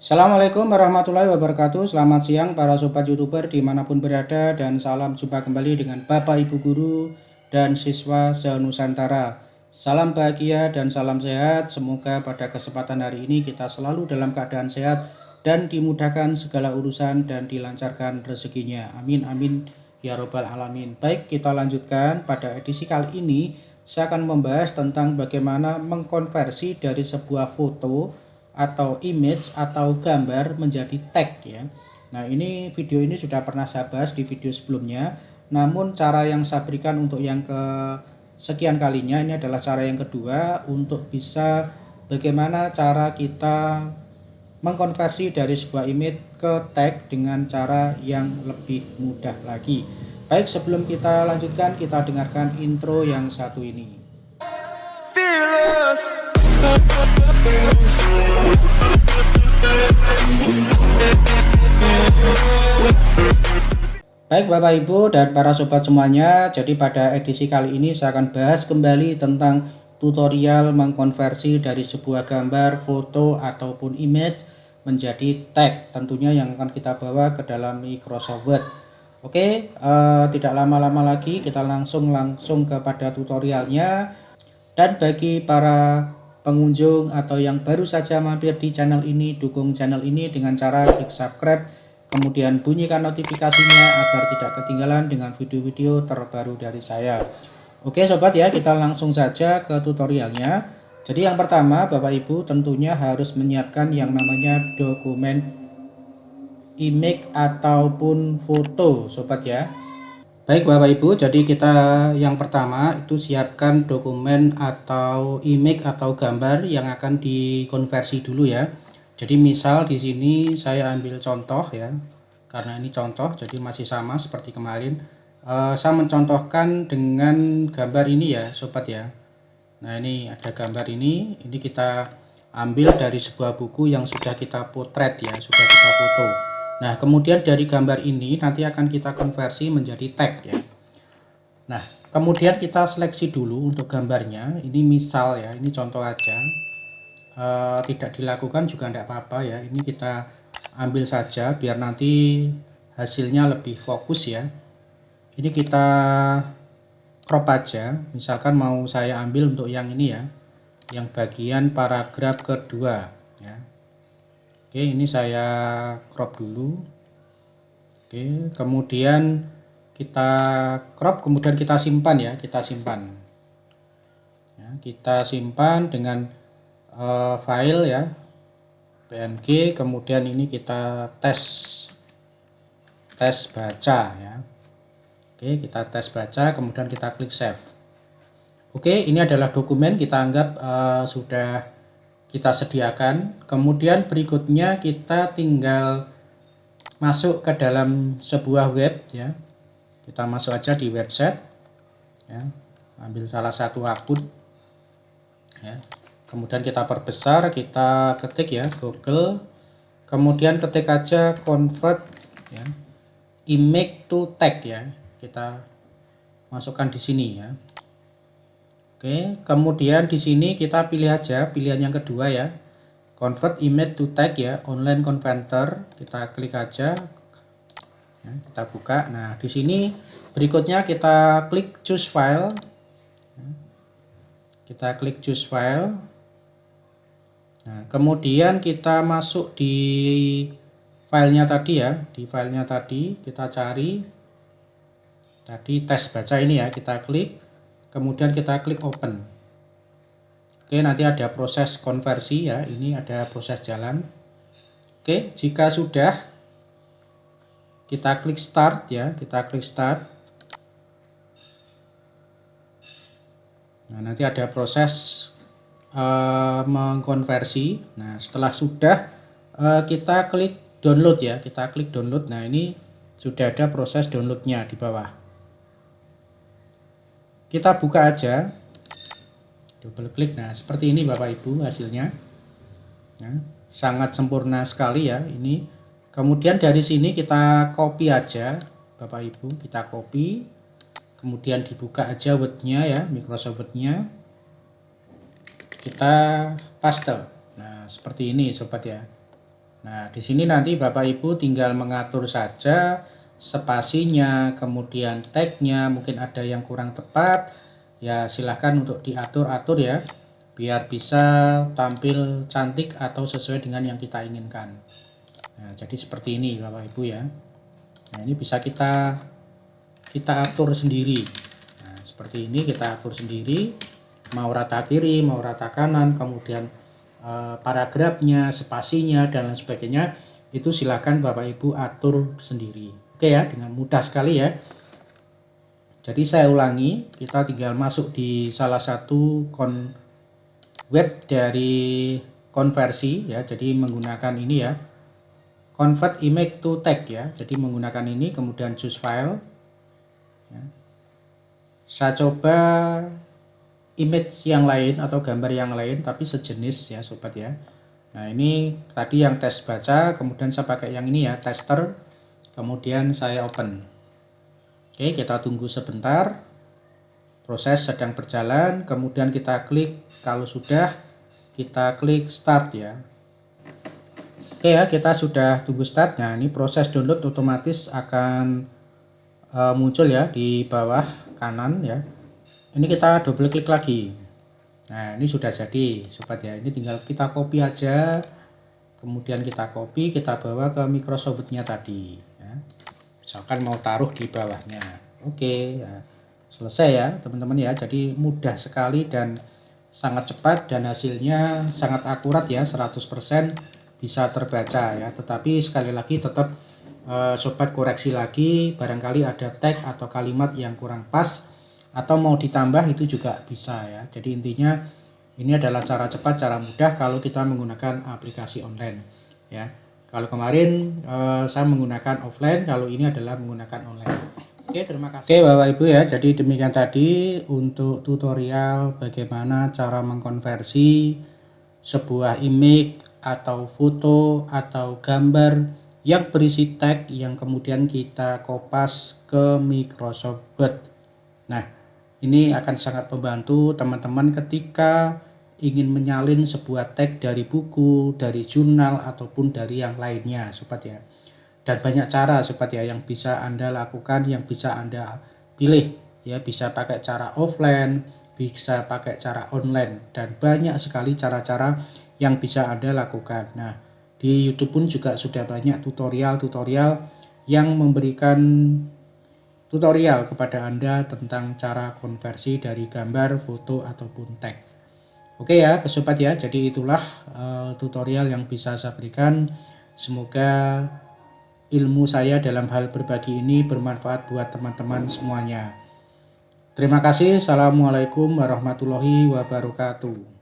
Assalamualaikum warahmatullahi wabarakatuh. Selamat siang para sobat youtuber dimanapun berada, dan salam jumpa kembali dengan Bapak Ibu Guru dan siswa se-Nusantara. Salam bahagia dan salam sehat. Semoga pada kesempatan hari ini kita selalu dalam keadaan sehat dan dimudahkan segala urusan dan dilancarkan rezekinya. Amin amin ya robbal alamin. Baik, kita lanjutkan. Pada edisi kali ini saya akan membahas tentang bagaimana mengkonversi dari sebuah foto atau image atau gambar menjadi tag ya. Nah, ini video ini sudah pernah saya bahas di video sebelumnya. Namun cara yang saya berikan untuk yang ke sekian kalinya ini adalah cara yang kedua untuk bisa bagaimana cara kita mengkonversi dari sebuah image ke tag dengan cara yang lebih mudah lagi. Baik, sebelum kita lanjutkan, kita dengarkan intro yang satu ini. Fearless. Baik Bapak Ibu dan para sobat semuanya, jadi pada edisi kali ini saya akan bahas kembali tentang tutorial mengkonversi dari sebuah gambar, foto ataupun image menjadi tag, tentunya yang akan kita bawa ke dalam Microsoft Word. Oke, tidak lama-lama lagi kita langsung kepada tutorialnya. Dan bagi para pengunjung atau yang baru saja mampir di channel ini, dukung channel ini dengan cara klik subscribe, kemudian bunyikan notifikasinya agar tidak ketinggalan dengan video-video terbaru dari saya. Oke sobat ya, kita langsung saja ke tutorialnya. Jadi yang pertama Bapak Ibu tentunya harus menyiapkan yang namanya dokumen image ataupun foto sobat ya. Baik Bapak Ibu, jadi kita yang pertama itu siapkan dokumen atau image atau gambar yang akan dikonversi dulu ya. Jadi misal di sini saya ambil contoh ya, karena ini contoh jadi masih sama seperti kemarin. Saya mencontohkan dengan gambar ini ya sobat ya. Nah ini ada gambar ini kita ambil dari sebuah buku yang sudah kita potret ya, sudah kita foto. Nah kemudian dari gambar ini nanti akan kita konversi menjadi tag ya. Nah kemudian kita seleksi dulu untuk gambarnya. Ini misal ya, ini contoh aja, tidak dilakukan juga tidak apa-apa ya. Ini kita ambil saja biar nanti hasilnya lebih fokus ya. Ini kita crop aja, misalkan mau saya ambil untuk yang ini ya, yang bagian paragraf kedua ya. Oke, ini saya crop dulu. Oke, kemudian kita crop, kemudian kita simpan ya, kita simpan ya, kita simpan dengan file ya, png, kemudian ini kita tes baca ya. Oke, kita tes baca, kemudian kita klik save. Oke, ini adalah dokumen kita anggap sudah kita sediakan. Kemudian berikutnya kita tinggal masuk ke dalam sebuah web ya. Kita masuk aja di website ya, ambil salah satu akun ya. Kemudian kita perbesar, kita ketik ya Google, kemudian ketik aja convert ya, image to tag ya, kita masukkan di sini ya. Oke, kemudian di sini kita pilih aja pilihan yang kedua ya, convert image to tag ya, online converter. Kita klik aja ya, kita buka. Nah di sini berikutnya kita klik choose file ya. Kita klik choose file. Nah kemudian kita masuk di filenya tadi ya, di filenya tadi kita cari tadi tes baca ini ya, kita klik, kemudian kita klik open. Oke, nanti ada proses konversi ya, ini ada proses jalan. Oke, jika sudah kita klik start ya, kita klik start. Nah nanti ada proses mengkonversi. Nah setelah sudah kita klik download ya, kita klik download. Nah ini sudah ada proses downloadnya di bawah. Kita buka aja, double klik. Nah seperti ini Bapak Ibu hasilnya ya, sangat sempurna sekali ya ini. Kemudian dari sini kita copy aja Bapak Ibu, kita copy, kemudian dibuka aja Word-nya ya, Microsoft Word-nya, kita paste. Nah seperti ini sobat ya. Nah, di sini nanti Bapak Ibu tinggal mengatur saja spasinya, kemudian tagnya, mungkin ada yang kurang tepat, ya silahkan untuk diatur-atur ya, biar bisa tampil cantik atau sesuai dengan yang kita inginkan. Nah, jadi seperti ini Bapak Ibu ya. Nah, ini bisa kita atur sendiri. Nah, seperti ini kita atur sendiri, mau rata kiri, mau rata kanan, kemudian paragrafnya, spasinya, dan lain sebagainya, itu silakan Bapak Ibu atur sendiri. Oke ya, dengan mudah sekali ya. Jadi saya ulangi, kita tinggal masuk di salah satu web dari konversi ya, jadi menggunakan ini ya, convert image to text ya, jadi menggunakan ini, kemudian choose file ya. Saya coba image yang lain atau gambar yang lain tapi sejenis ya sobat ya. Nah, ini tadi yang tes baca, kemudian saya pakai yang ini ya, tester, kemudian saya open. Oke, kita tunggu sebentar, proses sedang berjalan, kemudian kita klik, kalau sudah kita klik start ya. Oke ya, kita sudah tunggu start. Nah, ini proses download otomatis akan muncul ya di bawah kanan ya. Ini kita double klik lagi. Nah, ini sudah jadi sobat ya, ini tinggal kita copy aja, kemudian kita copy, kita bawa ke Microsoft Word-nya tadi ya. Misalkan mau taruh di bawahnya. Oke ya, selesai ya teman-teman ya. Jadi mudah sekali dan sangat cepat, dan hasilnya sangat akurat ya, 100% bisa terbaca ya. Tetapi sekali lagi tetap sobat koreksi lagi, barangkali ada tag atau kalimat yang kurang pas atau mau ditambah, itu juga bisa ya. Jadi intinya ini adalah cara cepat, cara mudah kalau kita menggunakan aplikasi online ya. Kalau kemarin saya menggunakan offline, kalau ini adalah menggunakan online. Oke, terima kasih. Oke Bapak Ibu ya, jadi demikian tadi untuk tutorial bagaimana cara mengkonversi sebuah image atau foto atau gambar yang berisi tag yang kemudian kita kopas ke Microsoft Word. Nah, ini akan sangat membantu teman-teman ketika ingin menyalin sebuah tag dari buku, dari jurnal, ataupun dari yang lainnya sobat ya. Dan banyak cara sobat ya yang bisa Anda lakukan, yang bisa Anda pilih ya. Bisa pakai cara offline, bisa pakai cara online, dan banyak sekali cara-cara yang bisa Anda lakukan. Nah, di YouTube pun juga sudah banyak tutorial-tutorial yang memberikan tutorial kepada Anda tentang cara konversi dari gambar, foto, ataupun tag. Oke ya sobat ya, jadi itulah tutorial yang bisa saya berikan. Semoga ilmu saya dalam hal berbagi ini bermanfaat buat teman-teman semuanya. Terima kasih. Assalamualaikum warahmatullahi wabarakatuh.